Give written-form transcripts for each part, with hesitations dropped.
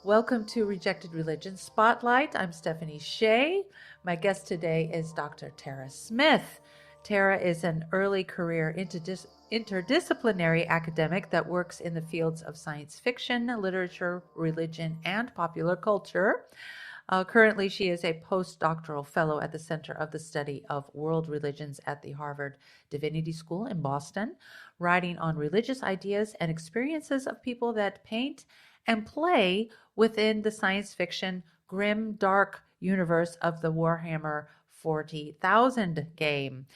Welcome to Rejected Religion Spotlight. I'm Stephanie Shea. My guest today is Dr. Tara Smith. Tara is an early career interdisciplinary academic that works in the fields of science fiction, literature, religion, and popular culture. Currently, she is a postdoctoral fellow at the Center of the Study of World Religions at the Harvard Divinity School in Boston, writing on religious ideas and experiences of people that paint and play within the science fiction grim, dark universe of the Warhammer 40,000 game.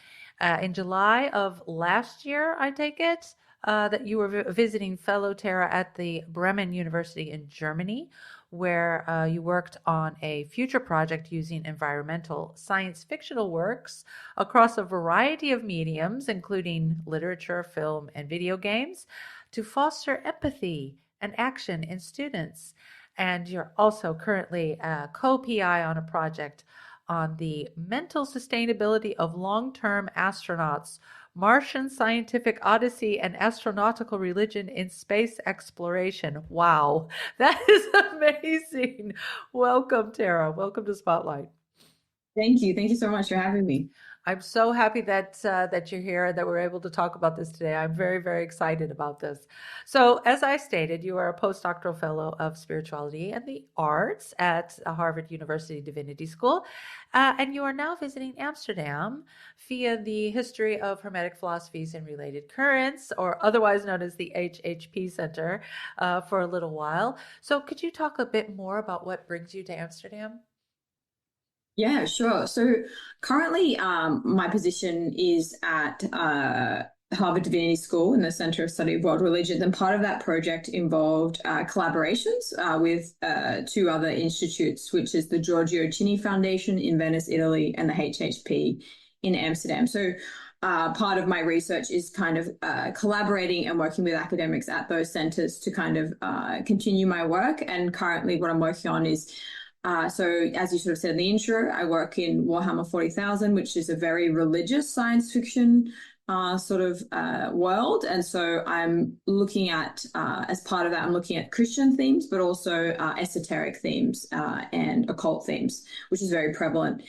In July of last year, I take it, that you were visiting fellow Tara at the Bremen University in Germany, where you worked on a future project using environmental science fictional works across a variety of mediums, including literature, film, and video games, to foster empathy and action in students. And you're also currently a co-PI on a project on the mental sustainability of long-term astronauts, Martian scientific odyssey, and astronautical religion in space exploration. Wow, that is amazing. Welcome, Tara. Welcome to Spotlight. Thank you. Thank you so much for having me. I'm so happy that you're here, that we're able to talk about this today. I'm very, very excited about this. So, as I stated, you are a postdoctoral fellow of spirituality and the arts at Harvard University Divinity School, and you are now visiting Amsterdam via the History of Hermetic Philosophies and Related Currents, or otherwise known as the HHP Center, for a little while. So, could you talk a bit more about what brings you to Amsterdam? Yeah, sure. So currently, my position is at Harvard Divinity School in the Center of Study of World Religions, and part of that project involved collaborations with two other institutes, which is the Giorgio Cini Foundation in Venice, Italy, and the HHP in Amsterdam. So part of my research is kind of collaborating and working with academics at those centers to kind of continue my work. And currently what I'm working on is so as you sort of said in the intro, I work in Warhammer 40,000, which is a very religious science fiction world. And so I'm looking at, as part of that, I'm looking at Christian themes, but also esoteric themes and occult themes, which is very prevalent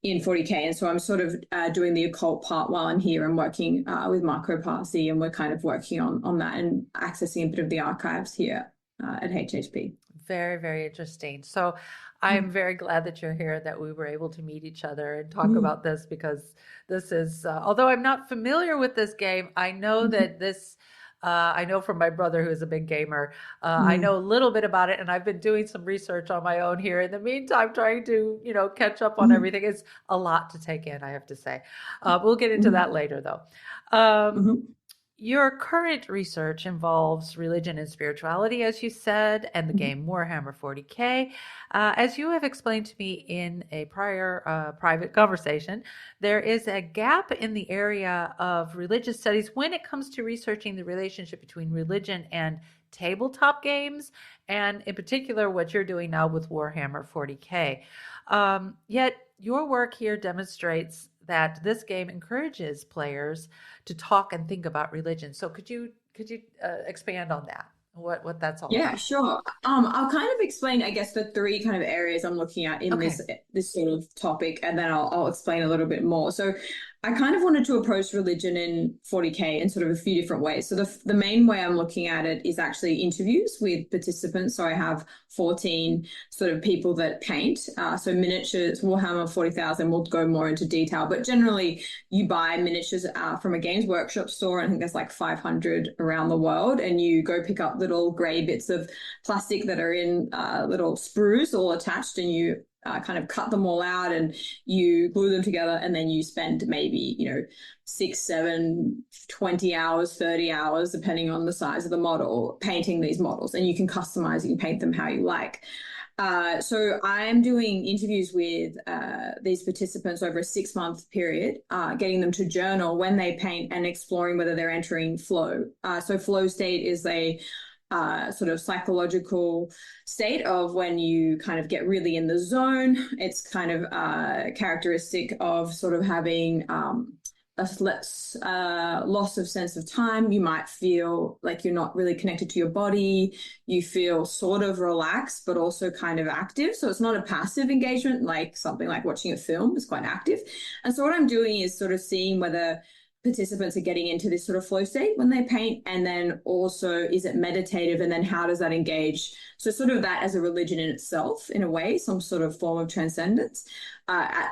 in 40k. And so I'm sort of doing the occult part while I'm here and working with Marco Parsi, and we're kind of working on that and accessing a bit of the archives here at HHP. Very, very interesting. So I'm very glad that you're here, that we were able to meet each other and talk about this, because this is, although I'm not familiar with this game, I know that this, I know from my brother, who is a big gamer, I know a little bit about it, and I've been doing some research on my own here in the meantime, trying to, catch up on everything. It's a lot to take in, I have to say. We'll get into that later, though. Your current research involves religion and spirituality, as you said, and the game Warhammer 40k. As you have explained to me in a prior private conversation, there is a gap in the area of religious studies when it comes to researching the relationship between religion and tabletop games, and in particular what you're doing now with Warhammer 40k. Yet your work here demonstrates that this game encourages players to talk and think about religion. So could you expand on that? What that's all Yeah, about? sure. I'll kind of explain, I guess, the three kind of areas I'm looking at in Okay. this sort of topic, and then I'll explain a little bit more. So I kind of wanted to approach religion in 40K in sort of a few different ways. So the main way I'm looking at it is actually interviews with participants. So I have 14 sort of people that paint. So miniatures, Warhammer 40,000, we'll go more into detail, but generally you buy miniatures from a Games Workshop store. And I think there's like 500 around the world, and you go pick up little gray bits of plastic that are in little sprues all attached, and you kind of cut them all out and you glue them together, and then you spend maybe 6, 7, 20 hours, 30 hours, depending on the size of the model, painting these models, and you can customize, you can paint them how you like. So I'm doing interviews with these participants over a 6-month period, getting them to journal when they paint and exploring whether they're entering flow. So flow state is a sort of psychological state of when you kind of get really in the zone. It's kind of characteristic of sort of having loss of sense of time. You might feel like you're not really connected to your body. You feel sort of relaxed, but also kind of active. So it's not a passive engagement, like something like watching a film is quite active. And so what I'm doing is sort of seeing whether participants are getting into this sort of flow state when they paint, and then also is it meditative, and then how does that engage? So sort of that as a religion in itself, in a way, some sort of form of transcendence.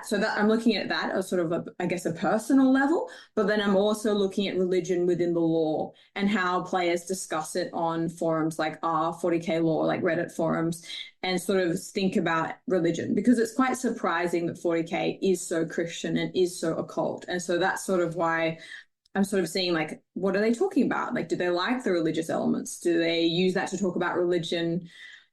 So that I'm looking at that as sort of I guess a personal level, but then I'm also looking at religion within the law and how players discuss it on forums like R40k law, like Reddit forums, and sort of think about religion, because it's quite surprising that 40k is so Christian and is so occult. And so that's sort of why I'm sort of seeing, like, what are they talking about? Like, do they like the religious elements? Do they use that to talk about religion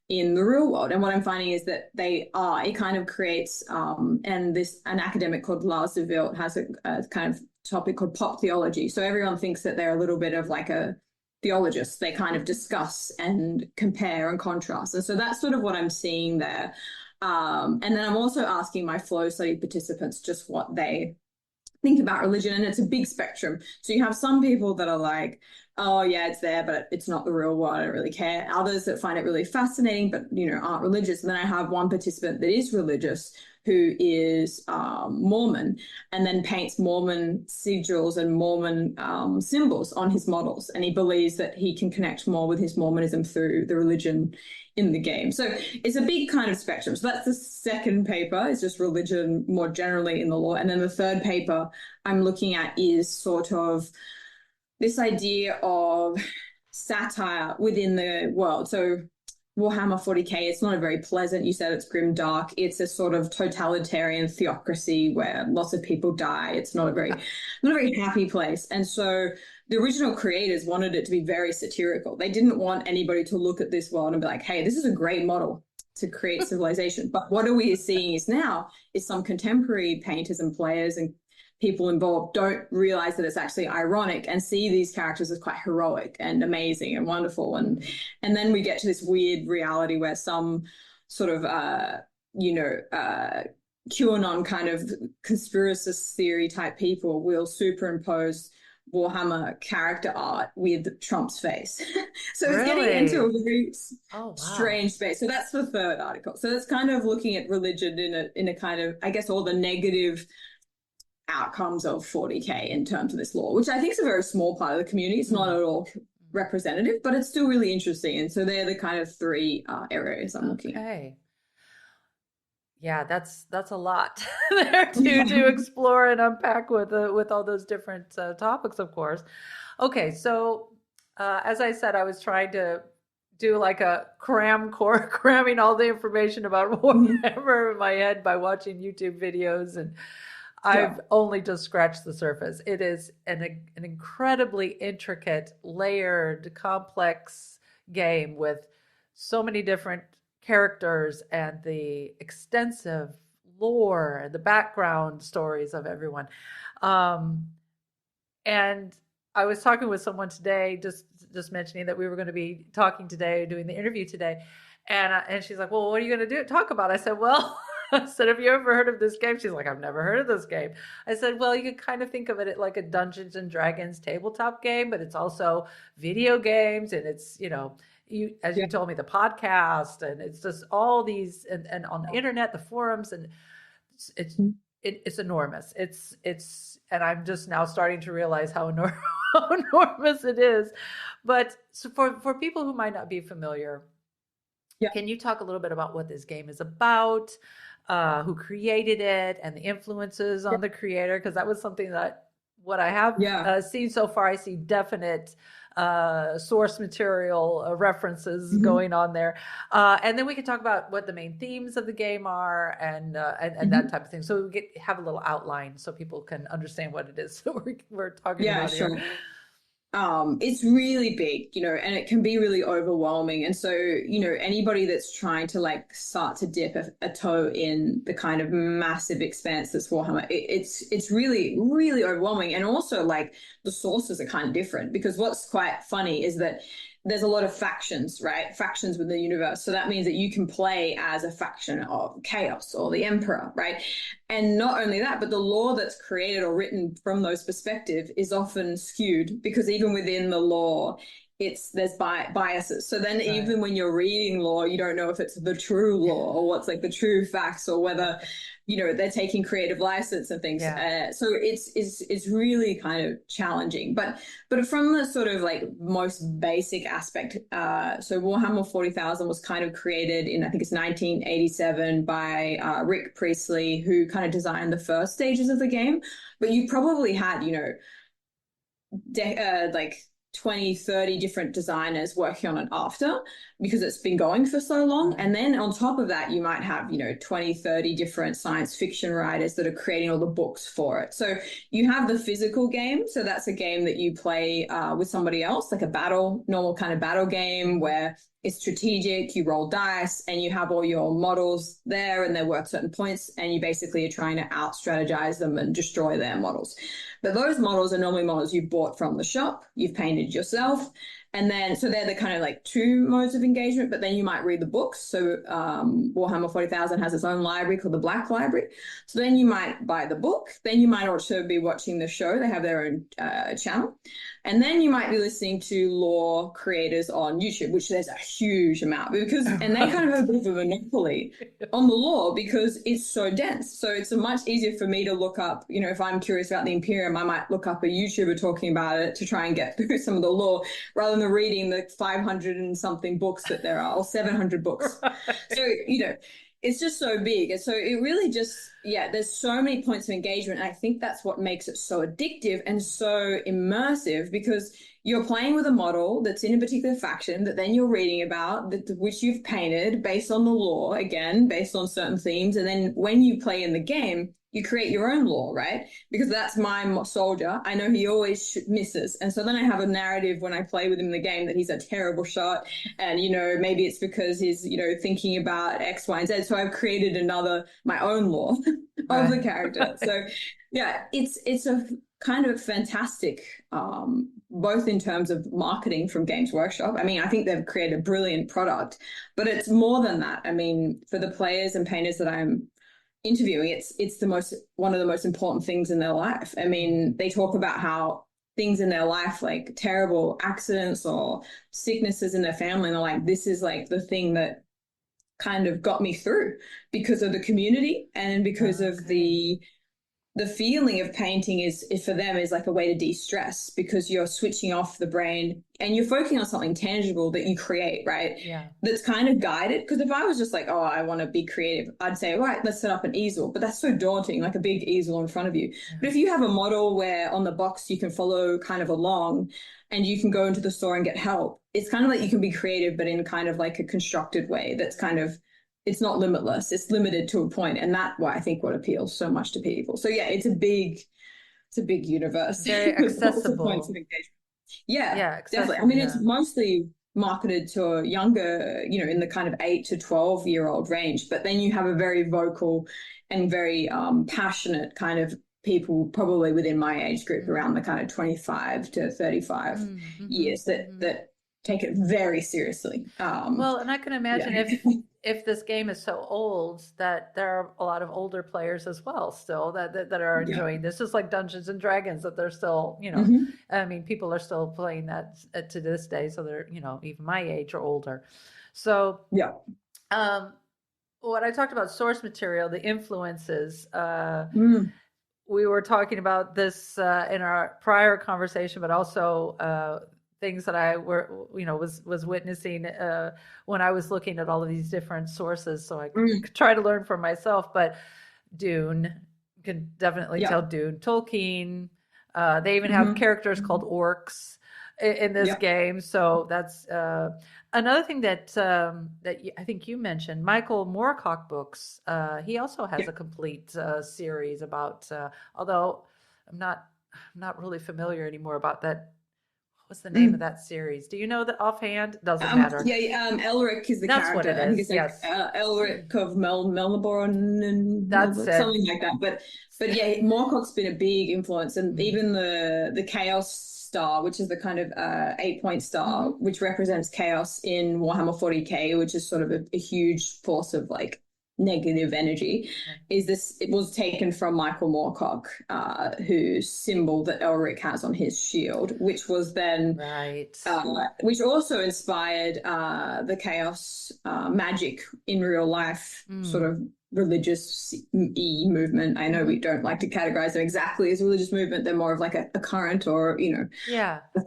in the real world? And what I'm finding is that they are. It kind of creates, and an academic called Lars de Wilt has a kind of topic called pop theology. So everyone thinks that they're a little bit of like a theologist. They kind of discuss and compare and contrast. And so that's sort of what I'm seeing there. And then I'm also asking my flow study participants just what they think about religion, and it's a big spectrum. So you have some people that are like, oh yeah, it's there, but it's not the real world, I don't really care. Others that find it really fascinating, but aren't religious. And then I have one participant that is religious, who is Mormon, and then paints Mormon sigils and Mormon symbols on his models. And he believes that he can connect more with his Mormonism through the religion in the game. So it's a big kind of spectrum. So that's the second paper, is just religion more generally in the law. And then the third paper I'm looking at is sort of this idea of satire within the world. So Warhammer 40k, it's not a very pleasant, you said it's grim dark. It's a sort of totalitarian theocracy where lots of people die. It's not a very happy place. And so the original creators wanted it to be very satirical. They didn't want anybody to look at this world and be like, hey, this is a great model to create civilization. But what are we seeing is now is some contemporary painters and players and people involved don't realize that it's actually ironic and see these characters as quite heroic and amazing and wonderful. And then we get to this weird reality where some sort of, QAnon kind of conspiracist theory type people will superimpose Warhammer character art with Trump's face. So it's getting into a very strange space. So that's the third article. So it's kind of looking at religion in a kind of, I guess, all the negative outcomes of 40k in terms of this law, which I think is a very small part of the community. It's not at all representative, but it's still really interesting. And so they're the kind of three areas I'm looking at. Yeah, that's a lot there to explore and unpack with all those different topics, of course. Okay, so as I said, I was trying to do like a cramming all the information about Warhammer in my head by watching YouTube videos, and I've only just scratched the surface. It is an incredibly intricate, layered, complex game with so many different characters and the extensive lore and the background stories of everyone. And I was talking with someone today, just mentioning that we were going to be talking today, doing the interview today. And she's like, well, what are you going to talk about? I said, well, I said, have you ever heard of this game? She's like, I've never heard of this game. I said, well, you could kind of think of it like a Dungeons and Dragons tabletop game, but it's also video games, and it's, you told me, the podcast, and it's just all these, and on the internet, the forums, and it's enormous. And I'm just now starting to realize how enormous it is. But so for people who might not be familiar, can you talk a little bit about what this game is about, who created it, and the influences on the creator? Because that was something that what I have seen so far, I see definite source material references going on there. And then we can talk about what the main themes of the game are and that type of thing. So we have a little outline so people can understand what it is that we're talking about here. It's really big, and it can be really overwhelming. And so, anybody that's trying to start to dip a toe in the kind of massive expanse that's Warhammer, it's really, really overwhelming. And also the sources are kind of different, because what's quite funny is that there's a lot of factions, right? Factions within the universe. So that means that you can play as a faction of Chaos or the Emperor, right? And not only that, but the lore that's created or written from those perspectives is often skewed, because even within the lore, there's biases. So then even when you're reading lore, you don't know if it's the true lore or what's like the true facts, or whether, you know, they're taking creative license and things. So it's really kind of challenging. But from the sort of like most basic aspect, so Warhammer 40,000 was kind of created in, I think it's 1987 by Rick Priestley, who kind of designed the first stages of the game. But you probably had, you know, like 20, 30 different designers working on it after, because it's been going for so long. And then on top of that, you might have, you know, 20, 30 different science fiction writers that are creating all the books for it. So you have the physical game. So that's a game that you play with somebody else, like a normal kind of battle game where it's strategic, you roll dice and you have all your models there and they work certain points, and you basically are trying to out-strategize them and destroy their models. But those models are normally models you've bought from the shop, you've painted yourself. And then, so they're the kind of like two modes of engagement, but then you might read the books. So Warhammer 40,000 has its own library called the Black Library. So then you might buy the book. Then you might also be watching the show. They have their own channel. And then you might be listening to lore creators on YouTube, which there's a huge amount, because, and they kind of have a bit of a monopoly on the lore because it's so dense. So it's much easier for me to look up, you know, if I'm curious about the Imperium, I might look up a YouTuber talking about it to try and get through some of the lore, rather than reading the 500 and something books that there are, or 700 books. Right. So, you know, it's just so big. And so it really just, there's so many points of engagement. And I think that's what makes it so addictive and so immersive, because you're playing with a model that's in a particular faction that then you're reading about, which you've painted based on the lore, again, based on certain themes. And then when you play in the game, you create your own lore, right? Because that's my soldier. I know he always misses. And so then I have a narrative when I play with him in the game that he's a terrible shot. And, you know, maybe it's because he's, you know, thinking about X, Y, and Z. So I've created my own lore of the character. So yeah, it's a kind of fantastic, both in terms of marketing from Games Workshop. I mean, I think they've created a brilliant product, but it's more than that. I mean, for the players and painters that I'm interviewing, it's one of the most important things in their life. I mean, they talk about how things in their life, like terrible accidents or sicknesses in their family, and they're like, this is like the thing that kind of got me through, because of the community and because of the feeling of painting is for them is like a way to de-stress, because you're switching off the brain and you're focusing on something tangible that you create, right? Yeah. That's kind of guided. Because if I was just like, oh, I want to be creative, I'd say, all right, let's set up an easel. But that's so daunting, like a big easel in front of you. Yeah. But if you have a model where on the box you can follow kind of along and you can go into the store and get help, it's kind of like you can be creative, but in kind of like a constructed way that's kind of, it's not limitless, it's limited to a point. And that's why I think what appeals so much to people. So yeah, it's a big universe. Very accessible. Points of engagement. Yeah, definitely. I mean, it's mostly marketed to a younger, you know, in the kind of 8 to 12-year-old range. But then you have a very vocal and very passionate kind of people, probably within my age group, around the kind of 25 to 35 years that take it very seriously. Well, and I can imagine if this game is so old that there are a lot of older players as well still that are enjoying this, just like Dungeons and Dragons, that they're still, you know, I mean, people are still playing that to this day. So they're, you know, even my age or older. So what I talked about source material, the influences, we were talking about this in our prior conversation, but also things that I was witnessing when I was looking at all of these different sources, so I could try to learn for myself. But Dune, you can definitely tell Dune. Tolkien, they even have characters called orcs in this game. So that's another thing that I think you mentioned. Michael Moorcock books. He also has a complete series about. Although I'm not really familiar anymore about that. What's the name of that series? Do you know that offhand? Doesn't matter. Elric is the character. That's what it is. I think it's like Elric of Melbourne and something like that. But yeah, Moorcock's been a big influence, and even the Chaos star, which is the kind of 8-point star, which represents chaos in Warhammer 40k, which is sort of a huge force of like negative energy, is this, it was taken from Michael Moorcock, whose symbol that Elric has on his shield, which was then which also inspired the chaos magic in real life, sort of religious movement. I know we don't like to categorize them exactly as a religious movement. They're more of like a current, or a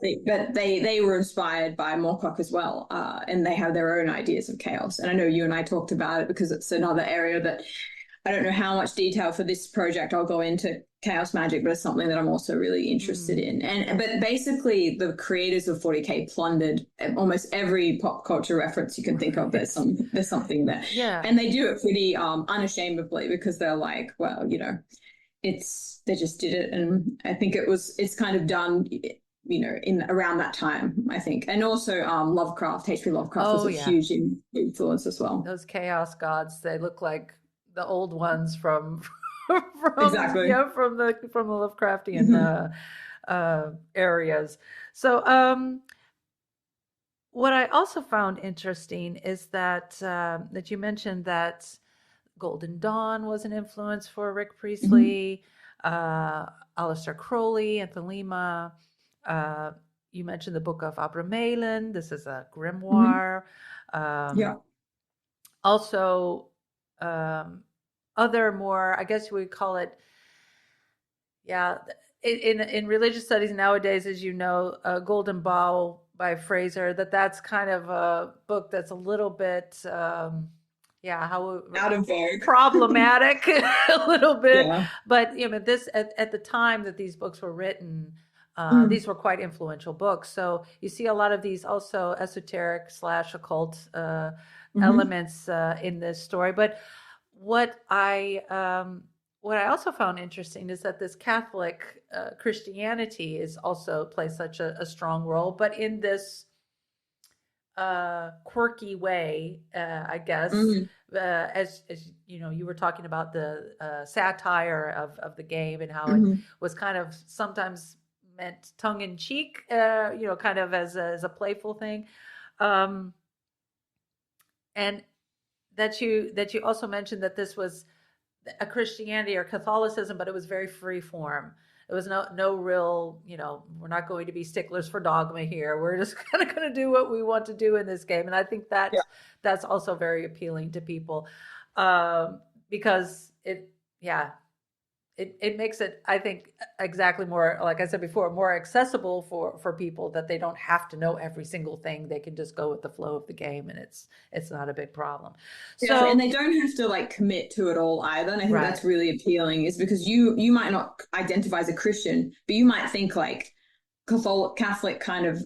thing. But they were inspired by Moorcock as well, and they have their own ideas of chaos. And I know you and I talked about it because it's another area that I don't know how much detail for this project I'll go into chaos magic, but it's something that I'm also really interested in. But basically the creators of 40k plundered almost every pop culture reference you can think of. There's something there. And they do it pretty unashamedly, because they're like, well, they just did it. And I think it's kind of done in around that time, I think. And also Lovecraft, H.P. Lovecraft was a huge influence as well. Those chaos gods, they look like the old ones from exactly. from the Lovecraftian areas. So what I also found interesting is that that you mentioned that Golden Dawn was an influence for Rick Priestley, Aleister Crowley and Thelema. You mentioned the Book of Abramelin. This is a grimoire. Also other more, I guess we call it, in religious studies nowadays, as you know, Golden Bough by Fraser, that's kind of a book that's a little bit how out of vogue, problematic a little bit. But this at the time that these books were written, these were quite influential books. So you see a lot of these also esoteric / occult elements in this story. But what I also found interesting is that this Catholic Christianity is also plays such a strong role, but in this quirky way, I guess. As you were talking about the satire of the game, and how it was kind of sometimes meant tongue in cheek, kind of as a playful thing, and that you also mentioned that this was a Christianity or Catholicism, but it was very free form. It was no real, we're not going to be sticklers for dogma here. We're just kind of going to do what we want to do in this game. And I think that's also very appealing to people, because it makes it, I think, exactly more, like I said before, more accessible for people, that they don't have to know every single thing. They can just go with the flow of the game, and it's not a big problem. So, and they don't have to like commit to it all either. And I think that's really appealing, is because you might not identify as a Christian, but you might think like Catholic kind of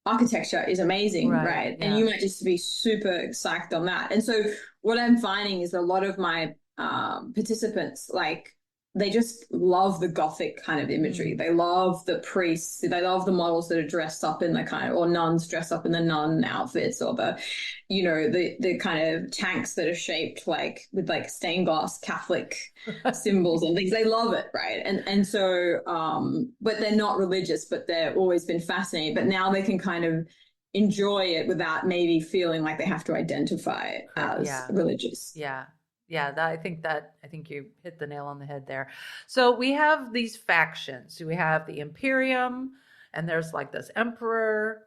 architecture is amazing, right? And you might just be super psyched on that. And so what I'm finding is a lot of my participants, like, they just love the Gothic kind of imagery. They love the priests. They love the models that are dressed up in the kind of, or nuns dressed up in the nun outfits, or the kind of tanks that are shaped like with like stained glass Catholic symbols and things. They love it, right? And so, but they're not religious, but they've always been fascinated. But now they can kind of enjoy it without maybe feeling like they have to identify as religious. I think you hit the nail on the head there. So we have these factions. We have the Imperium, and there's like this emperor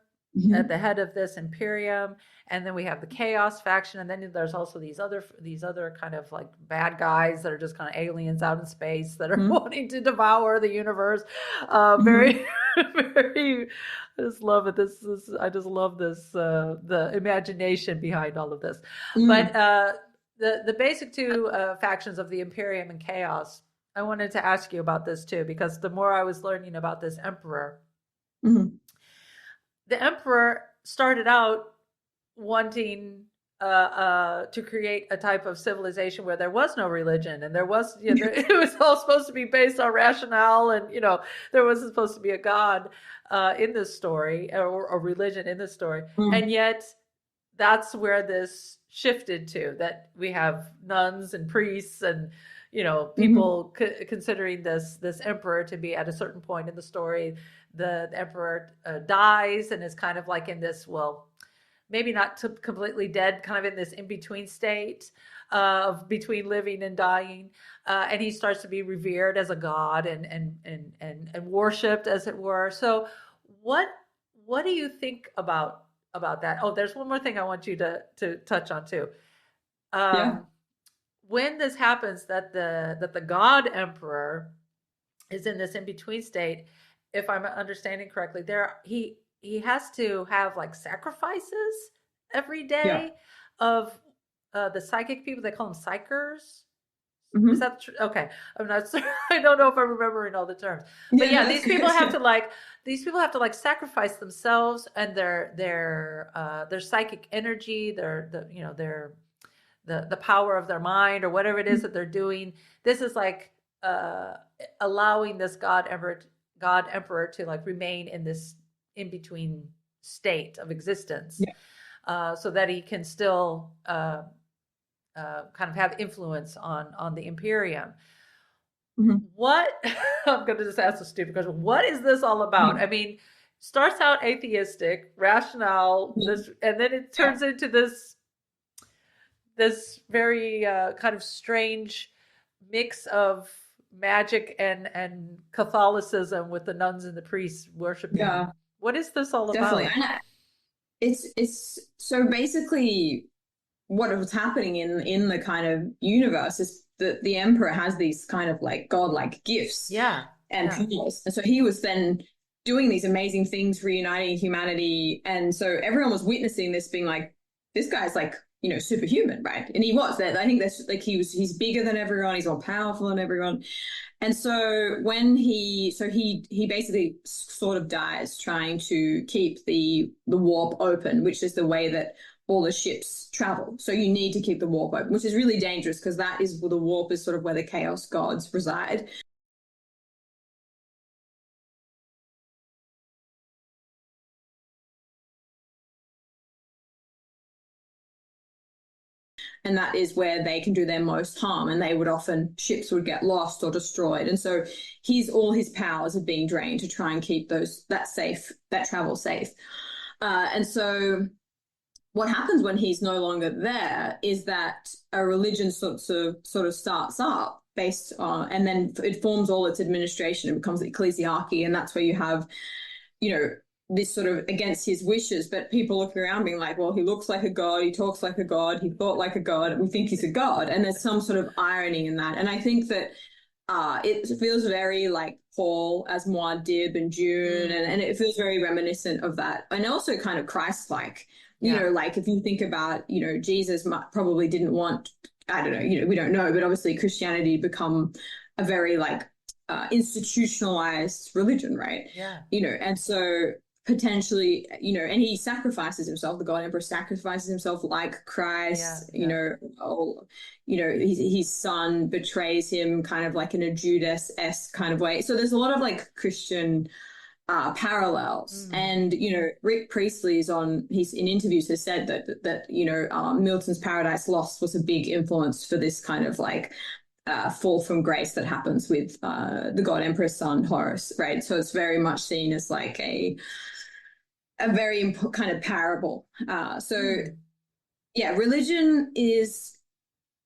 at the head of this Imperium, and then we have the Chaos faction, and then there's also these other kind of like bad guys that are just kind of aliens out in space that are wanting to devour the universe. Very, very. I just love it. I just love this. The imagination behind all of this, but. The basic two factions of the Imperium and Chaos, I wanted to ask you about this too, because the more I was learning about this emperor, the emperor started out wanting to create a type of civilization where there was no religion, and there was, it was all supposed to be based on rationale, and there wasn't supposed to be a god in this story, or a religion in this story, and yet that's where this shifted to, that we have nuns and priests and people considering this emperor to be at a certain point in the story, the emperor dies and is kind of like in this, well, maybe not completely dead, kind of in this in-between state of between living and dying. And he starts to be revered as a god and worshipped, as it were. So what do you think about that? Oh, there's one more thing I want you to touch on too. Yeah. When this happens, that the god emperor is in this in-between state, if I'm understanding correctly, he has to have like sacrifices every day of the psychic people. They call them psychers. Is that true? Okay, I'm not sure. I don't know if I'm remembering all the terms, but yeah, these people have to like sacrifice themselves and their psychic energy, their the power of their mind or whatever it is that they're doing. This is like allowing this god emperor to like remain in this in between state of existence, so that he can still kind of have influence on the Imperium. What I'm going to just ask a stupid question. What is this all about? I mean, starts out atheistic, rationale, and then it turns into this very kind of strange mix of magic and Catholicism with the nuns and the priests worshiping. Yeah. What is this all Definitely. about? And it's so basically what was happening in the kind of universe is that the emperor has these kind of like godlike gifts and powers. And so he was then doing these amazing things, reuniting humanity. And so everyone was witnessing this, being like, this guy's like, superhuman, right? And he was. That I think that's like he's bigger than everyone, he's more powerful than everyone. And so when he basically sort of dies trying to keep the warp open, which is the way that all the ships travel. So you need to keep the warp open, which is really dangerous because that is the warp is sort of where the chaos gods reside. And that is where they can do their most harm, and ships would get lost or destroyed. And so all his powers are being drained to try and keep that travel safe. And so what happens when he's no longer there is that a religion sort of starts up based on, and then it forms all its administration and becomes ecclesiarchy. And that's where you have, this sort of against his wishes, but people looking around being like, well, he looks like a god, he talks like a god, he thought like a god, we think he's a god. And there's some sort of irony in that. And I think that it feels very like Paul as Muad'Dib and June, and it feels very reminiscent of that. And also kind of Christ-like, like if you think about, Jesus probably didn't want, I don't know, we don't know, but obviously Christianity become a very like institutionalized religion, right? And so potentially, and he sacrifices himself, the god emperor sacrifices himself like Christ, his son betrays him kind of like in a Judas-esque kind of way. So there's a lot of like Christian parallels. And Rick Priestley he's in interviews has said that Milton's Paradise Lost was a big influence for this kind of like fall from grace that happens with the god emperor's son Horus, right? So it's very much seen as like a very kind of parable. Religion is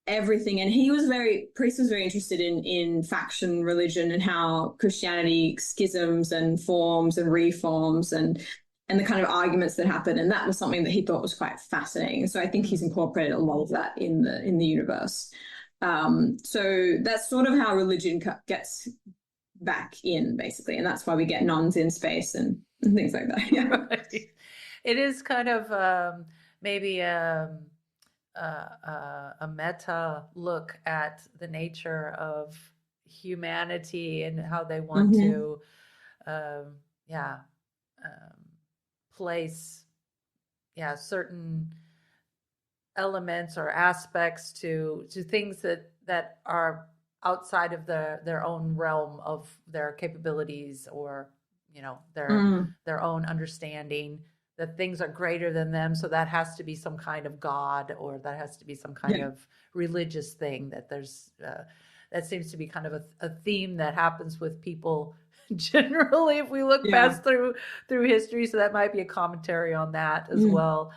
everything. And Priest was very interested in faction religion and how Christianity schisms and forms and reforms and the kind of arguments that happen. And that was something that he thought was quite fascinating. So I think he's incorporated a lot of that in the universe. So that's sort of how religion gets back in, basically. And that's why we get nuns in space and things like that. Yeah. Right. It is kind of maybe a meta look at the nature of humanity and how they want to place certain elements or aspects to things that are outside of their own realm of their capabilities or their own understanding, that things are greater than them. So that has to be some kind of god, or that has to be some kind of religious thing, that there's that seems to be kind of a theme that happens with people generally if we look Yeah. past through history. So that might be a commentary on that as well.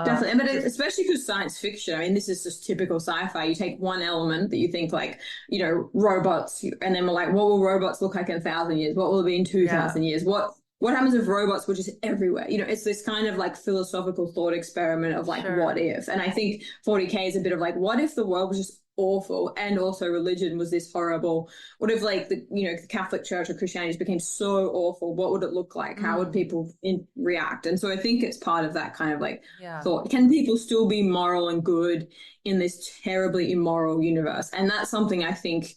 Definitely, but especially because science fiction, I mean, this is just typical sci-fi. You take one element that you think like, robots, and then we're like, what will robots look like in 1,000 years? What will it be in 2,000 years? What happens if robots were just everywhere? It's this kind of like philosophical thought experiment of like, Sure. what if? And I think 40K is a bit of like, what if the world was just awful and also religion was this horrible? What if like the Catholic Church or Christianity just became so awful? What would it look like? How would people react? And so I think it's part of that kind of like thought. Can people still be moral and good in this terribly immoral universe? And that's something I think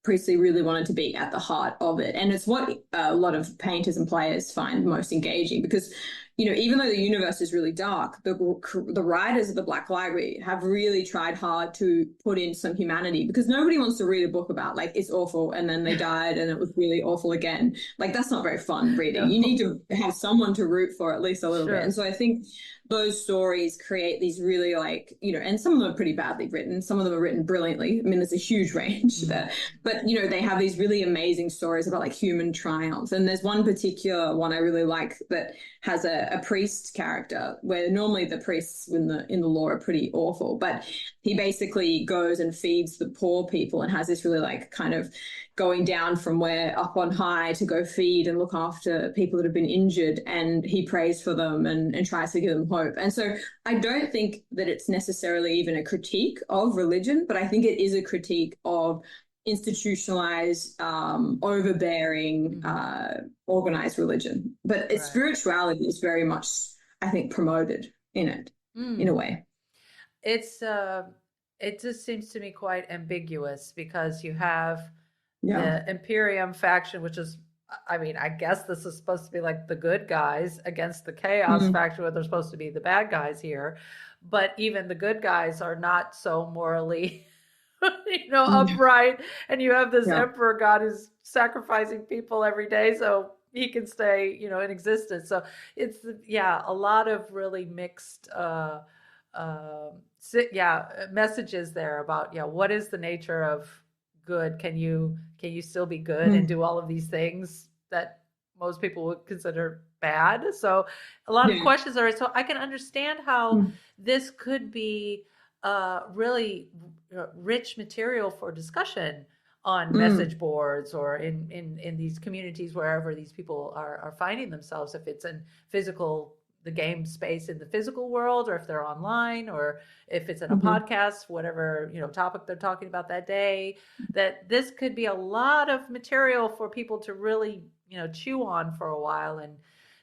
Priestley really wanted to be at the heart of it. And it's what a lot of painters and players find most engaging, because, even though the universe is really dark, the writers of the Black Library have really tried hard to put in some humanity, because nobody wants to read a book about like, it's awful and then they died and it was really awful again. Like, that's not very fun reading. No. You need to have someone to root for at least a little bit. And so I think those stories create these really like, and some of them are pretty badly written. Some of them are written brilliantly. I mean, there's a huge range there, but they have these really amazing stories about like human triumphs. And there's one particular one I really like that has a priest character, where normally the priests in the law are pretty awful, but he basically goes and feeds the poor people and has this really like kind of going down from where up on high to go feed and look after people that have been injured, and he prays for them and tries to give them hope. And so I don't think that it's necessarily even a critique of religion, but I think it is a critique of institutionalized, overbearing, organized religion. But its spirituality is very much, I think, promoted in it, in a way. It just seems to me quite ambiguous, because you have the Imperium faction, which is, I mean, I guess this is supposed to be like the good guys against the Chaos faction, where they're supposed to be the bad guys here. But even the good guys are not so morally upright. And you have this emperor god who's sacrificing people every day so he can stay, in existence. So it's, a lot of really mixed, messages there about, what is the nature of good? Can you still be good and do all of these things that most people would consider bad? So a lot of questions are, so I can understand how this could be really rich material for discussion on message boards or in these communities, wherever these people are finding themselves, if it's in the game space in the physical world, or if they're online, or if it's in a podcast, whatever, topic they're talking about that day, that this could be a lot of material for people to really, chew on for a while and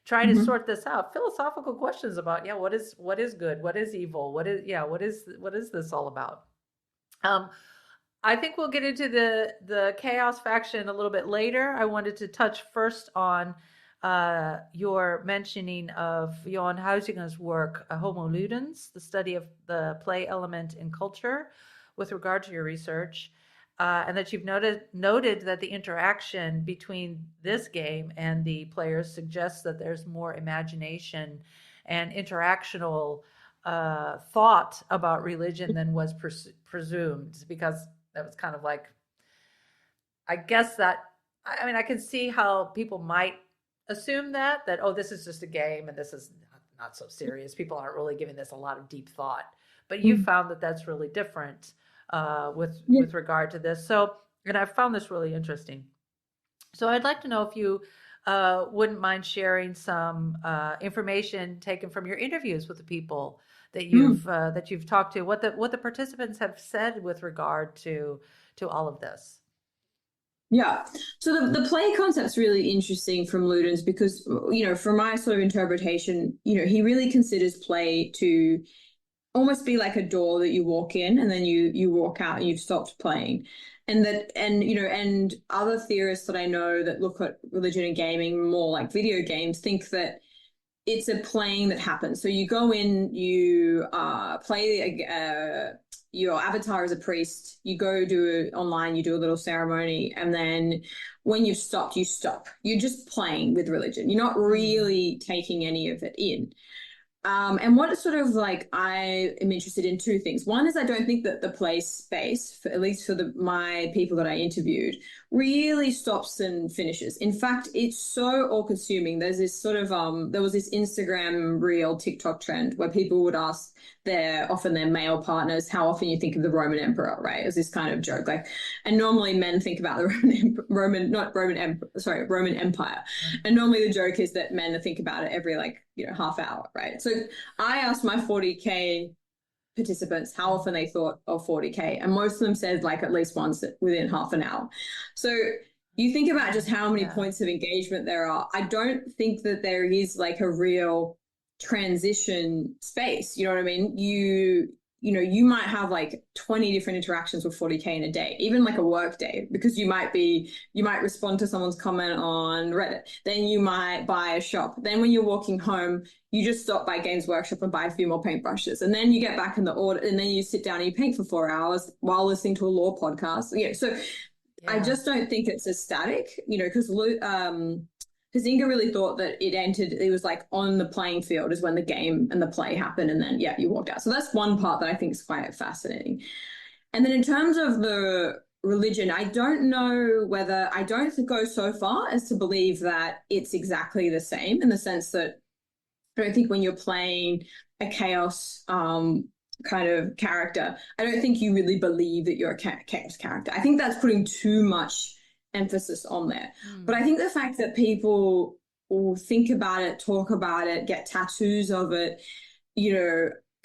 try to sort this out. Philosophical questions about, what is good? What is evil? What is this all about? I think we'll get into the Chaos faction a little bit later. I wanted to touch first on your mentioning of Johan Huizinga's work, Homo Ludens, the study of the play element in culture, with regard to your research, and that you've noted that the interaction between this game and the players suggests that there's more imagination and interactional thought about religion than was presumed, because that was kind of like, I guess that, I mean, I can see how people might assume that, oh, this is just a game and this is not so serious. People aren't really giving this a lot of deep thought. But you found that that's really different with regard to this. So, and I found this really interesting. So I'd like to know if you wouldn't mind sharing some information taken from your interviews with the people that you've talked to, what the participants have said with regard to all of this. Yeah. So the play concept's really interesting from Ludens, because, from my sort of interpretation, he really considers play to almost be like a door that you walk in and then you walk out and you've stopped playing. And other theorists that I know that look at religion and gaming more like video games think that it's a playing that happens. So you go in, you play your avatar is a priest, you go online, you do a little ceremony, and then when you've stopped, you stop. You're just playing with religion. You're not really taking any of it in. And what sort of like I am interested in two things. One is I don't think that the play space, for, at least for my people that I interviewed, really stops and finishes. In fact, it's so all-consuming. There's this sort of there was this Instagram reel TikTok trend where people would ask often their male partners how often you think of the Roman emperor, right? It was this kind of joke, like, and normally men think about the Roman Empire, and normally the joke is that men think about it every half hour, right? So I asked my 40k participants how often they thought of 40k, and most of them said like at least once within half an hour. So you think about just how many points of engagement there are. I don't think that there is like a real transition space. You know what I mean? You might have like 20 different interactions with 40k in a day, even like a work day, because you might respond to someone's comment on Reddit. Then you might buy a shop. Then when you're walking home, you just stop by Games Workshop and buy a few more paintbrushes. And then you get back in the order, and then you sit down and you paint for 4 hours while listening to a law podcast. Yeah. So I just don't think it's as static, because Inga really thought that it was like on the playing field is when the game and the play happened, and then you walked out. So that's one part that I think is quite fascinating. And then in terms of the religion, I don't go so far as to believe that it's exactly the same, in the sense that I don't think when you're playing a chaos kind of character, I don't think you really believe that you're a chaos character. I think that's putting too much emphasis on there. But I think the fact that people will think about it, talk about it, get tattoos of it,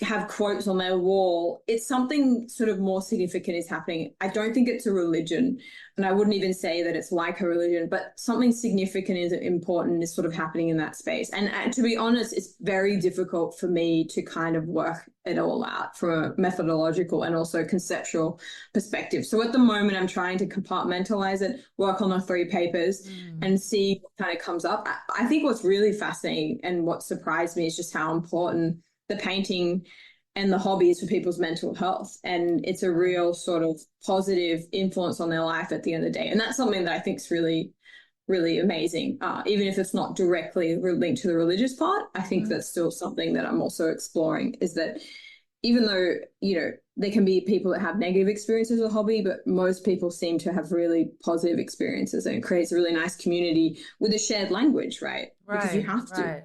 have quotes on their wall, it's something sort of more significant is happening. I don't think it's a religion, and I wouldn't even say that it's like a religion, but something significant is important is sort of happening in that space. And to be honest, it's very difficult for me to kind of work it all out from a methodological and also conceptual perspective. So at the moment, I'm trying to compartmentalize it, work on the 3 papers and see what kind of comes up. I think what's really fascinating and what surprised me is just how important the painting and the hobby is for people's mental health. And it's a real sort of positive influence on their life at the end of the day. And that's something that I think is really, really amazing. Even if it's not directly linked to the religious part, I think that's still something that I'm also exploring, is that even though, there can be people that have negative experiences with a hobby, but most people seem to have really positive experiences, and it creates a really nice community with a shared language, right? Because you have to.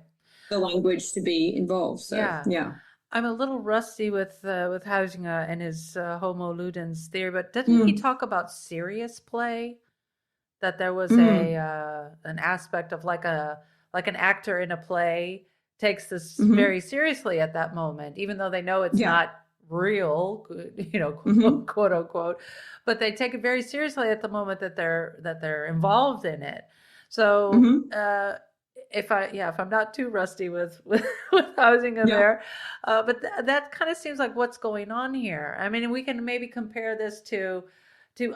The language to be involved. So yeah. I'm a little rusty with Huizinga and his Homo Ludens theory, but didn't he talk about serious play? That there was an aspect of like an actor in a play takes this very seriously at that moment, even though they know it's not real, quote unquote, but they take it very seriously at the moment that they're involved in it. So if I'm not too rusty with housing in there, but that kind of seems like what's going on here. I mean, we can maybe compare this to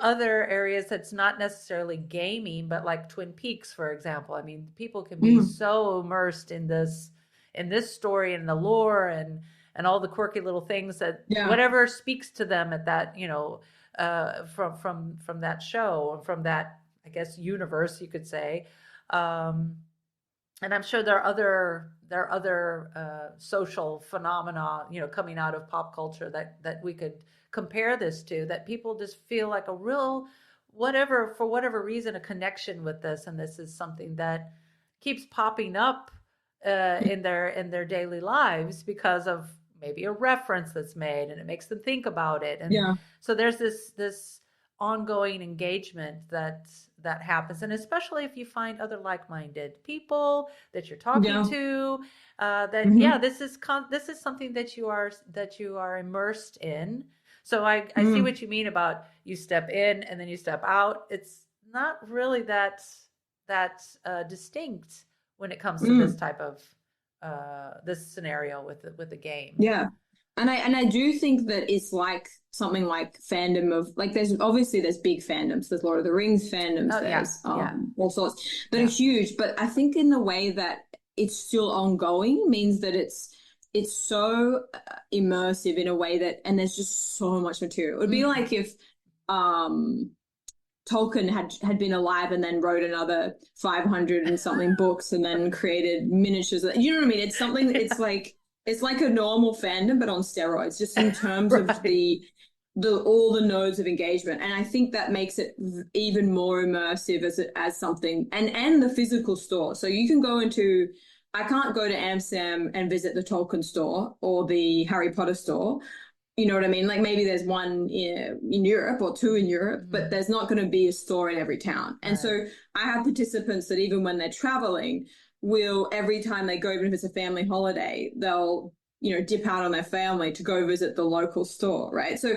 other areas that's not necessarily gaming, but like Twin Peaks, for example. I mean, people can be so immersed in this story and the lore and all the quirky little things that whatever speaks to them at that, from that show or from that, I guess, universe, you could say. And I'm sure there are other social phenomena, coming out of pop culture that we could compare this to, that people just feel like a real, for whatever reason, a connection with this. And this is something that keeps popping up in their daily lives because of maybe a reference that's made, and it makes them think about it. And so there's this ongoing engagement that happens, and especially if you find other like-minded people that you're talking to, this is something that you are immersed in. So I see what you mean about you step in and then you step out. It's not really that distinct when it comes to this type of this scenario with the game. Yeah. And I do think that it's like something like fandom of, like, there's big fandoms. There's Lord of the Rings fandoms. There's all sorts that are huge. But I think in the way that it's still ongoing means that it's so immersive in a way that, and there's just so much material. It would be like if Tolkien had been alive and then wrote another 500 and something books and then created miniatures. You know what I mean? It's something, it's like, it's like a normal fandom, but on steroids, just in terms of Right. the all the nodes of engagement. And I think that makes it even more immersive as something, and the physical store. So you can go into, I can't go to Amsterdam and visit the Tolkien store or the Harry Potter store. You know what I mean? Like maybe there's one in Europe or two in Europe, but there's not going to be a store in every town. And so I have participants that even when they're traveling, will every time they go, even if it's a family holiday, they'll, dip out on their family to go visit the local store, right? So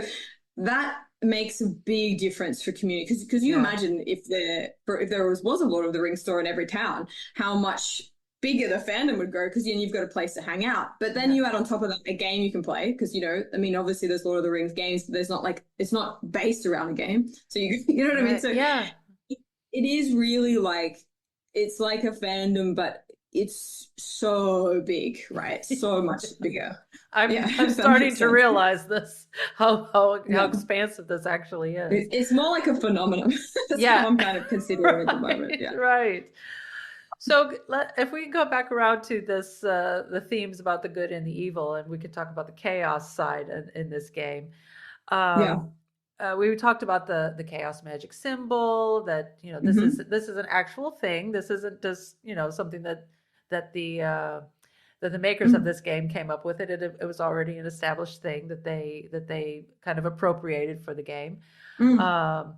that makes a big difference for community, because you imagine if there was a Lord of the Rings store in every town, how much bigger the fandom would grow, because you've got a place to hang out. But then you add on top of that a game you can play, because obviously there's Lord of the Rings games, but there's not like, it's not based around a game, so you know what I mean. So it is really like, it's like a fandom, but it's so big, right? So much bigger. I'm starting to realize this, how expansive this actually is. It's more like a phenomenon. That's how I'm kind of considering at the moment. Right. So if we go back around to this, the themes about the good and the evil, and we could talk about the chaos side in this game. We talked about the chaos magic symbol, that this is an actual thing. This isn't just something that the makers of this game came up with. It was already an established thing that they kind of appropriated for the game. And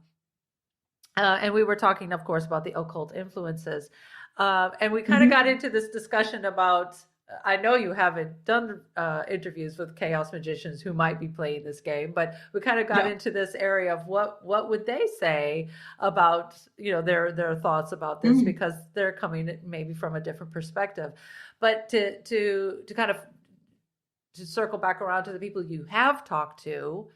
we were talking, of course, about the occult influences. And we kind of got into this discussion about, I know you haven't done interviews with chaos magicians who might be playing this game, but we kind of got into this area of what would they say about, their thoughts about this, because they're coming maybe from a different perspective. But to kind of to circle back around to the people you have talked to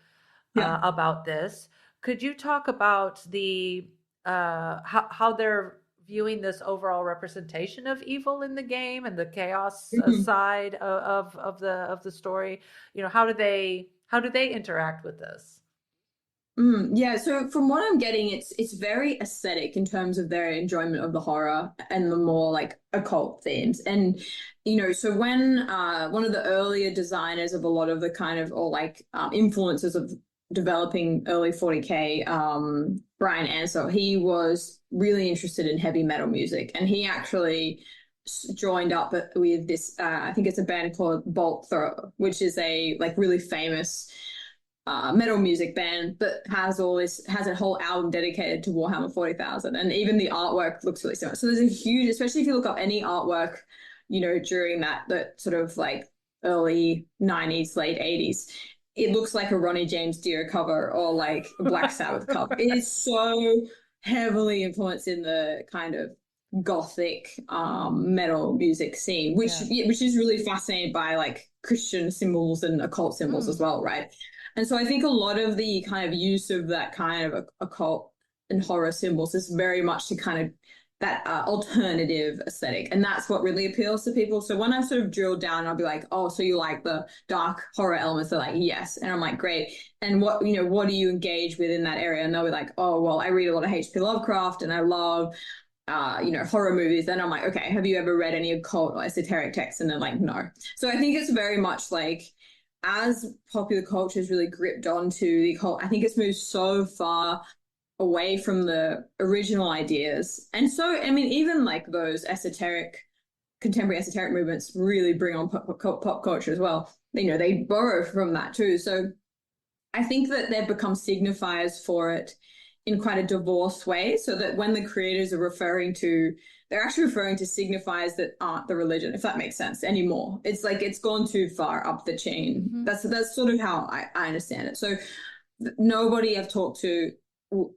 about this, could you talk about the how they're viewing this overall representation of evil in the game and the chaos side of the story? How do they interact with this? So from what I'm getting, it's very aesthetic in terms of their enjoyment of the horror and the more like occult themes. And so when one of the earlier designers of a lot of the kind of, or like influences of developing early 40k, Brian Ansell, he was really interested in heavy metal music, and he actually joined up with this I think it's a band called Bolt Thrower, which is a like really famous metal music band, but has a whole album dedicated to Warhammer 40,000, and even the artwork looks really similar. So there's a huge, especially if you look up any artwork during that sort of like early 90s late 80s, it looks like a Ronnie James Dio cover or like a Black Sabbath cover. It is so heavily influenced in the kind of gothic metal music scene, which is really fascinated by like Christian symbols and occult symbols as well, right? And so I think a lot of the kind of use of that kind of occult and horror symbols is very much to kind of that alternative aesthetic, and that's what really appeals to people. So when I sort of drill down, I'll be like, oh, so you like the dark horror elements? They're like, yes. And I'm like, great. And what do you engage with in that area? And they'll be like, oh, well, I read a lot of H.P. Lovecraft and I love horror movies. Then I'm like, okay, have you ever read any occult or esoteric texts? And they're like, no. So I think it's very much like, as popular culture has really gripped onto the occult, I think it's moved so far away from the original ideas. And so, I mean, even like those contemporary esoteric movements really bring on pop culture as well. They borrow from that too. So I think that they've become signifiers for it in quite a divorced way, so that when the creators are they're actually referring to signifiers that aren't the religion, if that makes sense anymore. It's like it's gone too far up the chain. That's sort of how I understand it. So nobody I've talked to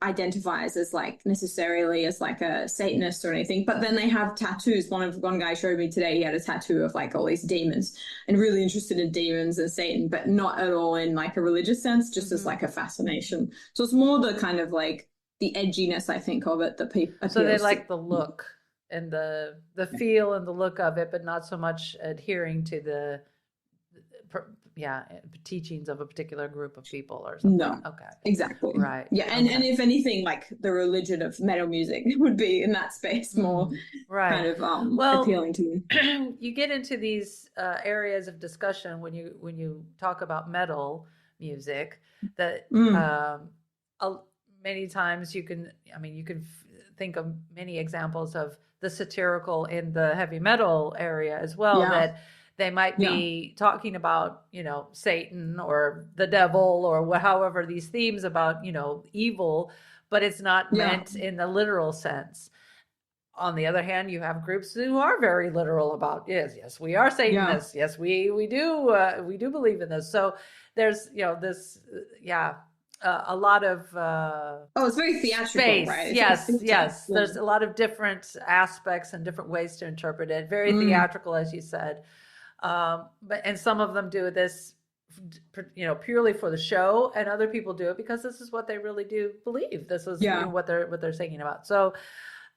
identifies as like necessarily as like a Satanist or anything, but then they have tattoos. One guy showed me today, he had a tattoo of like all these demons, and really interested in demons and Satan, but not at all in like a religious sense, just as like a fascination. So it's more the kind of like the edginess, I think, of it that people. So they like the look and the feel and the look of it, but not so much adhering to teachings of a particular group of people or something. No, Okay. exactly. Right. Yeah, and if anything, like the religion of metal music would be in that space more right. kind of Well, appealing to me. You get into these areas of discussion when you talk about metal music that many times you can think of many examples of the satirical in the heavy metal area as well, that they might be talking about, Satan or the devil or however these themes about, evil, but it's not meant in the literal sense. On the other hand, you have groups who are very literal about, yes, we are Satanists. Yes, we do believe in this. So there's, this, a lot of it's very theatrical, space. right? Yes. There's a lot of different aspects and different ways to interpret it. Very theatrical, as you said. And some of them do this, purely for the show, and other people do it because this is what they really do believe. This is what they're singing about. So,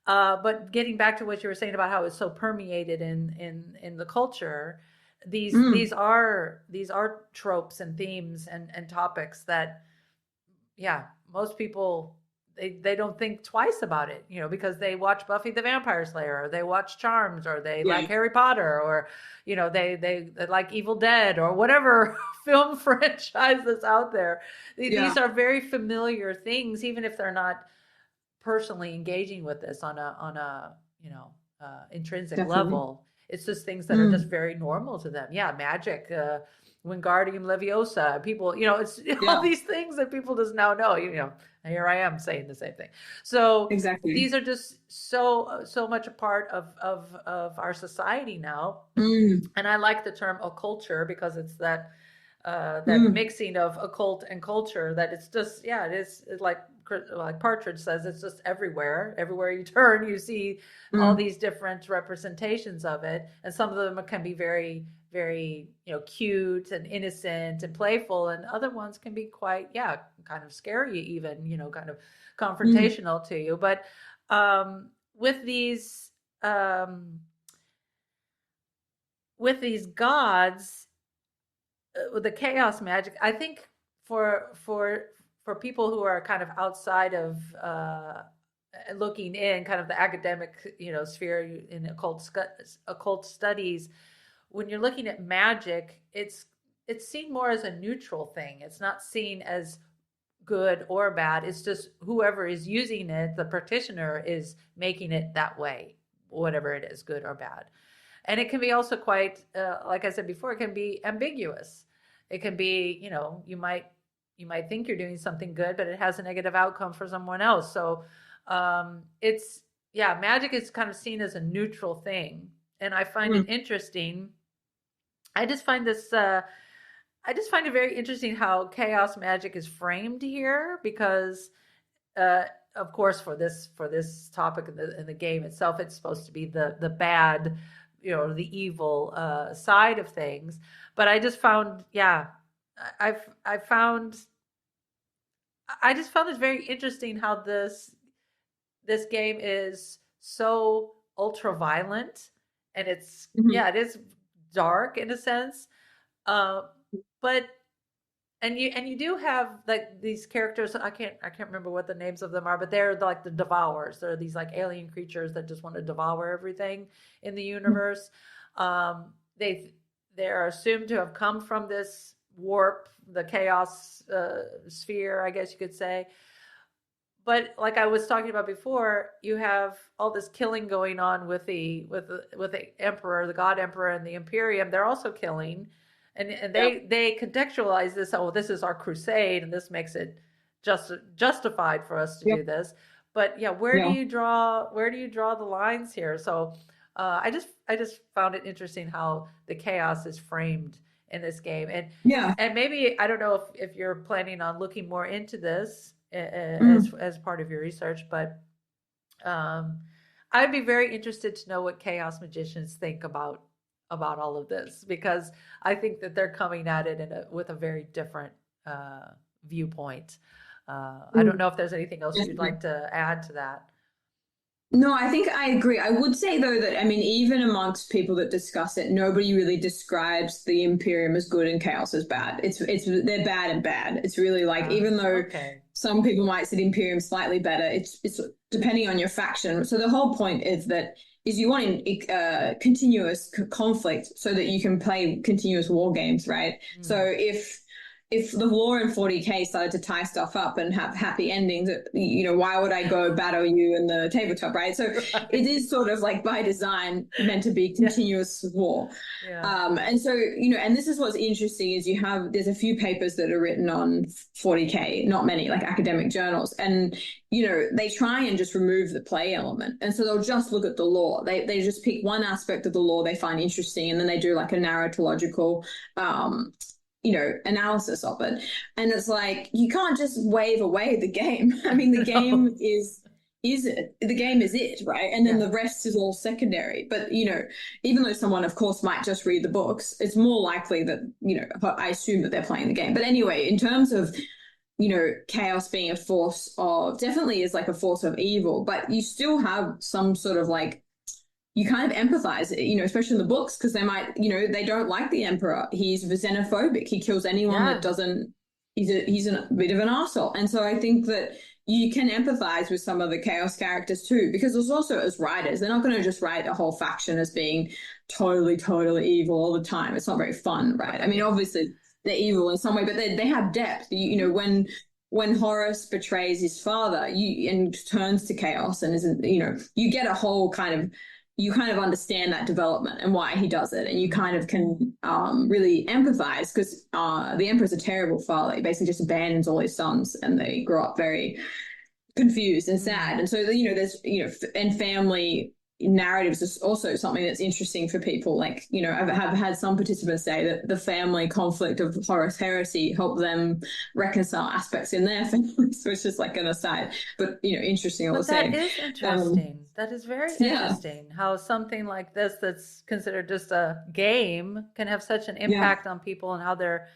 but getting back to what you were saying about how it's so permeated in the culture, these are tropes and themes and topics that, most people they don't think twice about it, because they watch Buffy the Vampire Slayer, or they watch Charms, or they like Harry Potter, or they like Evil Dead, or whatever film franchise that's out there. These are very familiar things, even if they're not personally engaging with this on a intrinsic level. It's just things that are just very normal to them. Magic, Wingardium Leviosa, people, it's all these things that people just now know. Here I am saying the same thing. So exactly, these are just so much a part of our society now. And I like the term occulture because it's that mixing of occult and culture, that it's just it's like Partridge says, it's just everywhere you turn, you see all these different representations of it, and some of them can be very, very cute and innocent and playful, and other ones can be quite kind of scary, even kind of confrontational to you. But with these gods, with the chaos magic, I think for people who are kind of outside of looking in kind of the academic sphere in occult studies, when you're looking at magic, it's seen more as a neutral thing. It's not seen as good or bad. It's just whoever is using it, the practitioner, is making it that way, whatever it is, good or bad. And it can be also quite, like I said before, it can be ambiguous. It can be, you might think you're doing something good, but it has a negative outcome for someone else. So magic is kind of seen as a neutral thing. And I find it interesting. I just find it very interesting how chaos magic is framed here, because of course for this topic in the game itself, it's supposed to be the bad, the evil side of things. But I just found I just found it very interesting how this game is so ultra violent, and it's it is dark in a sense, but you do have like these characters. I can't remember what the names of them are, but they're like the devourers. They're these like alien creatures that just want to devour everything in the universe. They're assumed to have come from this warp, the chaos sphere, I guess you could say. But like I was talking about before, you have all this killing going on with the emperor, the god emperor, and the Imperium. They're also killing, and they contextualize this. Oh, this is our crusade, and this makes it justified for us to do this. But where do you draw the lines here? So I just found it interesting how the chaos is framed in this game, and maybe, I don't know if you're planning on looking more into this as part of your research, but I'd be very interested to know what chaos magicians think about all of this, because I think that they're coming at it with a very different viewpoint. I don't know if there's anything else you'd like to add to that. No, I think I agree. I would say though that I mean, even amongst people that discuss it, nobody really describes the Imperium as good and Chaos as bad. It's they're bad and bad. It's really like even though Okay. some people might say the Imperium slightly better, it's depending on your faction. So the whole point is that is you want continuous conflict so that you can play continuous war games, right? So if the lore in 40k started to tie stuff up and have happy endings, you know, why would I go battle you in the tabletop, right? So it is sort of like by design meant to be continuous war. And so, you know, and this is what's interesting is there's a few papers that are written on 40k, not many, like academic journals. And, you know, they try and just remove the play element. And so they'll just look at the lore. They just pick one aspect of the lore they find interesting, and then they do like a narratological you know, analysis of it. And it's like, you can't just wave away the game. I mean, the game is it. The game is it, right? And then the rest is all secondary. But, you know, even though someone, of course, might just read the books, it's more likely that, you know, I assume that they're playing the game. But anyway, in terms of, you know, chaos being a force of, definitely is like a force of evil, but you still have some sort of like, you kind of empathize, you know, especially in the books, because they might, you know, they don't like the emperor. He's xenophobic. He kills anyone that doesn't, he's a bit of an arsehole. And so I think that you can empathize with some of the chaos characters too, because there's also, as writers, they're not going to just write a whole faction as being totally, totally evil all the time. It's not very fun, right? I mean, obviously they're evil in some way, but they have depth. You know, when Horus betrays his father and turns to chaos and isn't, you know, you get a whole kind of, you kind of understand that development and why he does it. And you kind of can really empathize, because the emperor's a terrible father. He basically just abandons all his sons and they grow up very confused and sad. And so, you know, there's, you know, and family narratives is also something that's interesting for people. Like, you know, I've had some participants say that the family conflict of Horus Heresy helped them reconcile aspects in their families, which is like an aside, but, you know, interesting all the same. That is interesting. That is very interesting how something like this that's considered just a game can have such an impact on people and how their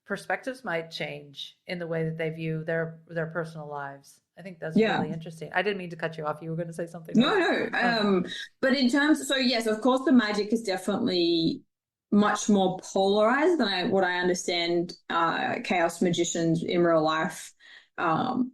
perspectives might change in the way that they view their personal lives. I think that's really interesting. I didn't mean to cut you off. You were going to say something. No. But in terms, so yes, of course, the magic is definitely much more polarized than what I understand chaos magicians in real life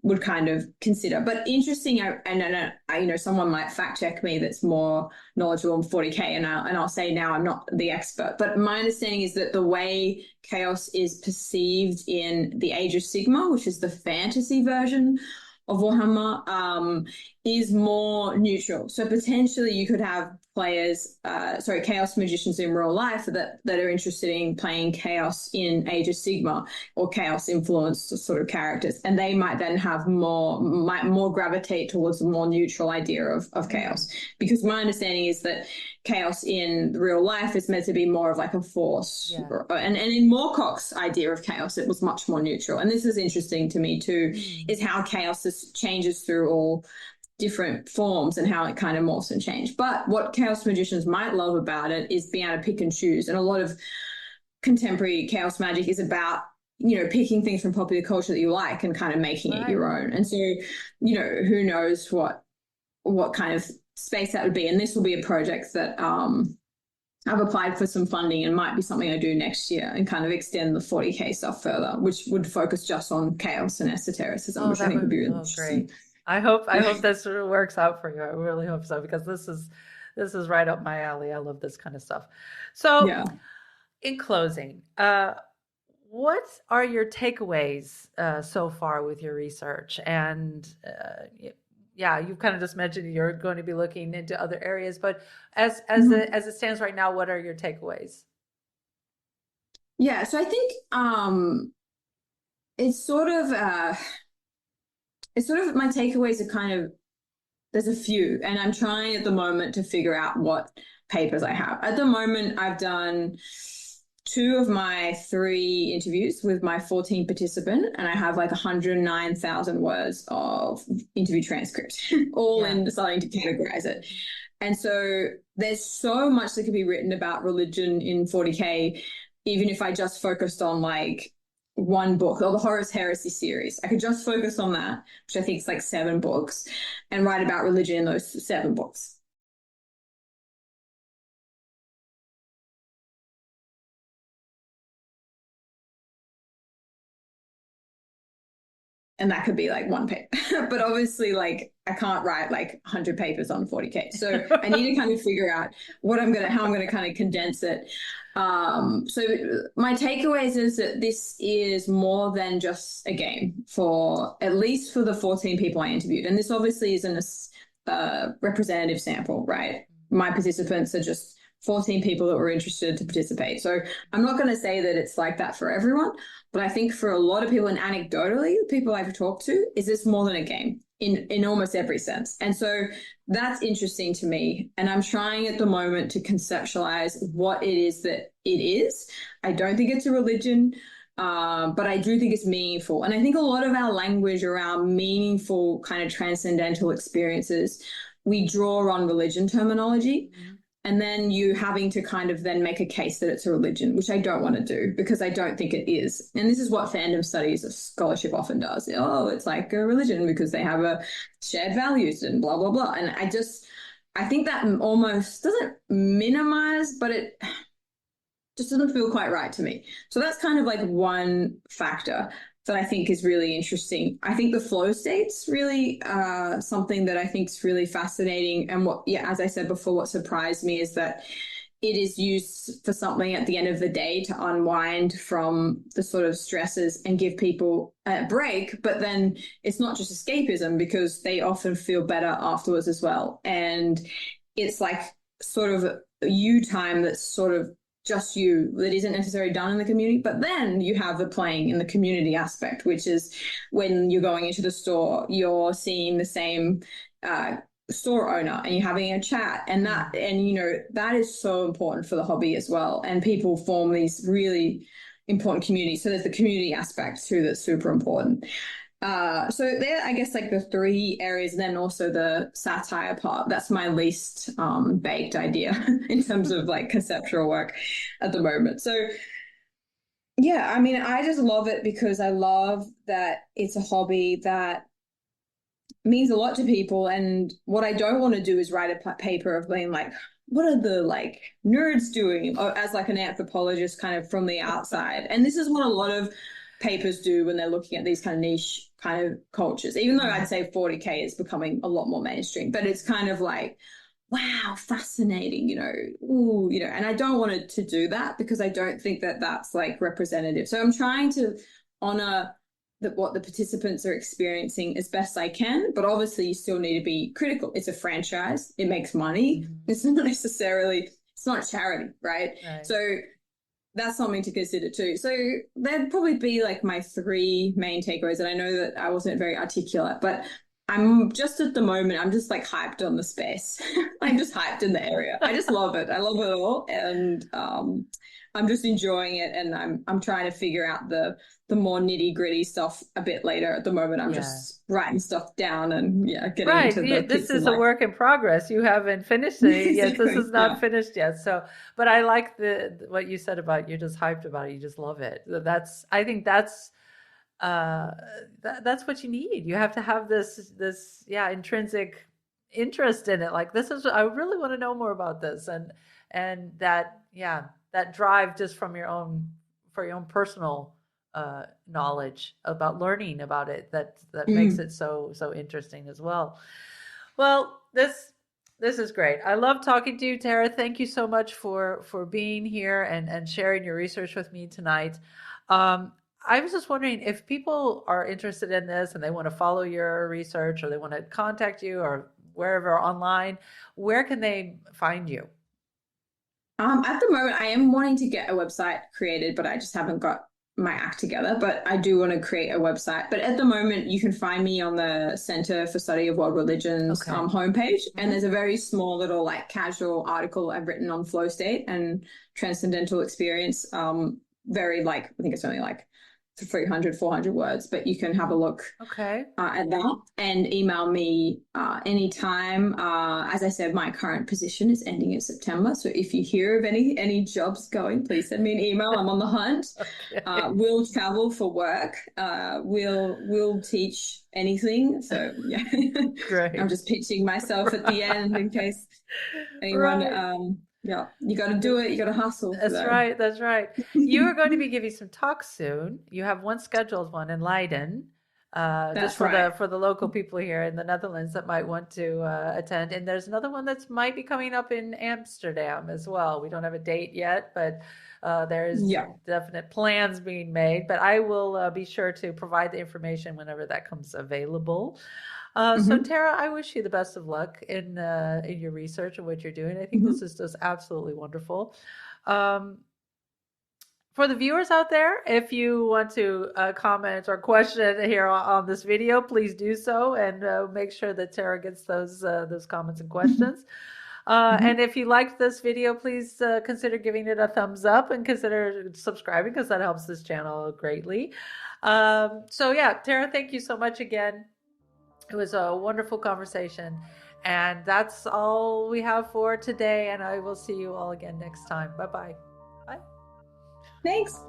would kind of consider. But interesting, and you know, someone might fact check me that's more knowledgeable on 40k, and I'll say now I'm not the expert, but my understanding is that the way chaos is perceived in the Age of Sigmar, which is the fantasy version of Warhammer, is more neutral. So potentially you could have players, chaos magicians in real life that are interested in playing chaos in Age of Sigmar or chaos influenced sort of characters. And they might then have might more gravitate towards a more neutral idea of chaos. Because my understanding is that chaos in real life is meant to be more of like a force. And in Moorcock's idea of chaos, it was much more neutral. And this is interesting to me too, is how chaos changes through all different forms and how it kind of morphs and changes. But what chaos magicians might love about it is being able to pick and choose. And a lot of contemporary chaos magic is about, you know, picking things from popular culture that you like and kind of making it your own. And so, you know, who knows what kind of space that would be. And this will be a project that I've applied for some funding and might be something I do next year and kind of extend the 40k stuff further, which would focus just on chaos and esotericism, which I think would be really interesting. Great. I hope this sort of works out for you. I really hope so, because this is right up my alley. I love this kind of stuff. So in closing, what are your takeaways so far with your research? And you've kind of just mentioned you're going to be looking into other areas, but as it stands right now, what are your takeaways? Yeah, so I think it's sort of my takeaways are kind of, there's a few, and I'm trying at the moment to figure out what papers I have. At the moment, I've done 2 of my 3 interviews with my 14 participant, and I have like 109,000 words of interview transcript, all in starting to categorize it. And so there's so much that could be written about religion in 40k, even if I just focused on like, one book, or the Horus Heresy series. I could just focus on that, which I think is like 7 books, and write about religion in those 7 books. And that could be like 1 paper. But obviously, like, I can't write like 100 papers on 40K. So I need to kind of figure out how I'm going to kind of condense it. So my takeaways is that this is more than just a game, for at least for the 14 people I interviewed. And this obviously isn't a representative sample, right? My participants are just 14 people that were interested to participate. So I'm not going to say that it's like that for everyone, but I think for a lot of people, and anecdotally, people I've talked to, is this more than a game in almost every sense. And so that's interesting to me. And I'm trying at the moment to conceptualize what it is that it is. I don't think it's a religion, but I do think it's meaningful. And I think a lot of our language around meaningful kind of transcendental experiences, we draw on religion terminology. Mm-hmm. And then you having to kind of then make a case that it's a religion, which I don't want to do, because I don't think it is. And this is what fandom studies of scholarship often does. Oh, it's like a religion because they have a shared values and blah, blah, blah. And I think that almost doesn't minimize, but it just doesn't feel quite right to me. So that's kind of like one factor that I think is really interesting. I think the flow state's really something that I think is really fascinating. And as I said before, what surprised me is that it is used for something at the end of the day to unwind from the sort of stresses and give people a break. But then it's not just escapism, because they often feel better afterwards as well. And it's like sort of you time that's sort of just you, that isn't necessarily done in the community. But then you have the playing in the community aspect, which is when you're going into the store, you're seeing the same store owner and you're having a chat, and that is so important for the hobby as well. And people form these really important communities. So there's the community aspect too that's super important. So there, I guess, like the 3 areas, and then also the satire part. That's my least baked idea in terms of like conceptual work at the moment. So yeah, I mean, I just love it because I love that it's a hobby that means a lot to people. And what I don't want to do is write a paper of being like, what are the like nerds doing, or as like an anthropologist kind of from the outside. And this is what a lot of papers do when they're looking at these kind of niche kind of cultures, even though I'd say 40K is becoming a lot more mainstream, but it's kind of like, wow, fascinating, and I don't want to do that, because I don't think that that's like representative. So I'm trying to honor what the participants are experiencing as best I can, but obviously you still need to be critical. It's a franchise. It makes money. Mm-hmm. It's not charity, right? So that's something to consider too. So there'd probably be like my 3 main takeaways. And I know that I wasn't very articulate, but I'm just at the moment, I'm just like hyped on the space. I'm just hyped in the area. I just love it. I love it all. And I'm just enjoying it. And I'm trying to figure out the more nitty gritty stuff a bit later. At the moment, I'm just writing stuff down and getting into the this is a work in progress. You haven't finished it yet. This is not finished yet. So, but I like what you said about you're just hyped about it. You just love it. I think that's what you need. You have to have this intrinsic interest in it. Like, I really want to know more about this, and that drive just from your own personal knowledge about learning about it that makes it so interesting as well. Well, this is great. I love talking to you, Tara. Thank you so much for being here and sharing your research with me tonight. I was just wondering, if people are interested in this and they want to follow your research, or they want to contact you, or wherever online, where can they find you? At the moment, I am wanting to get a website created, but I just haven't got my act together. But I do want to create a website. But at the moment, you can find me on the Center for Study of World Religions homepage. Mm-hmm. And there's a very small little like casual article I've written on flow state and transcendental experience. I think it's only like 300, 400 words, but you can have a look Okay. at that and email me anytime. As I said, my current position is ending in September. So if you hear of any jobs going, please send me an email. I'm on the hunt. Okay. We'll travel for work. We'll teach anything. So yeah, Great. I'm just pitching myself at the end in case anyone. Right. Yeah, you got to do it. You got to hustle. That's right. That's right. You are going to be giving some talks soon. You have one scheduled one in Leiden, just That's for right. the local people here in the Netherlands that might want to attend. And there's another one that's might be coming up in Amsterdam as well. We don't have a date yet, but there's Yeah. definite plans being made. But I will be sure to provide the information whenever that comes available. So Mhm. Tara, I wish you the best of luck in your research and what you're doing. I think this is just absolutely wonderful. Um, for the viewers out there, if you want to comment or question here on this video, please do so, and make sure that Tara gets those comments and questions. And if you liked this video, please consider giving it a thumbs up and consider subscribing, because that helps this channel greatly. So yeah, Tara, thank you so much again. It was a wonderful conversation. And that's all we have for today. And I will see you all again next time. Bye-bye. Bye. Thanks.